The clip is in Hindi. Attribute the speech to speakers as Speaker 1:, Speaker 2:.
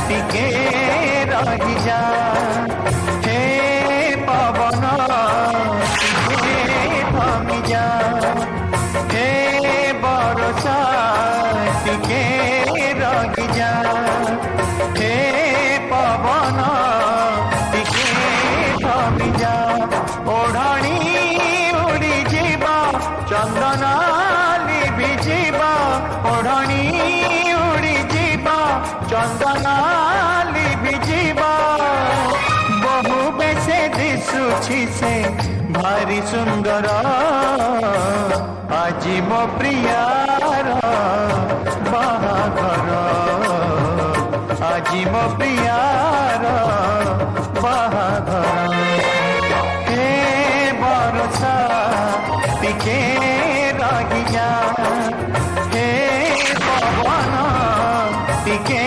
Speaker 1: टिके रही जा हे पवन टिके थमी जा हे बरसा टिके रही जा हे पवन टिके थमी जा ओढ़णी उड़ी जीवा चंदन लिभि जीवा ओढ़णी उड़ी जीवा चंदन लिभि जीवा बहु बेसे दिशुछि से भारी सुंदर आजी मो प्रियार बाहाघर आजी मो प्रियार बाहाघर हे बरसा टिके रही जा हे पवन टिके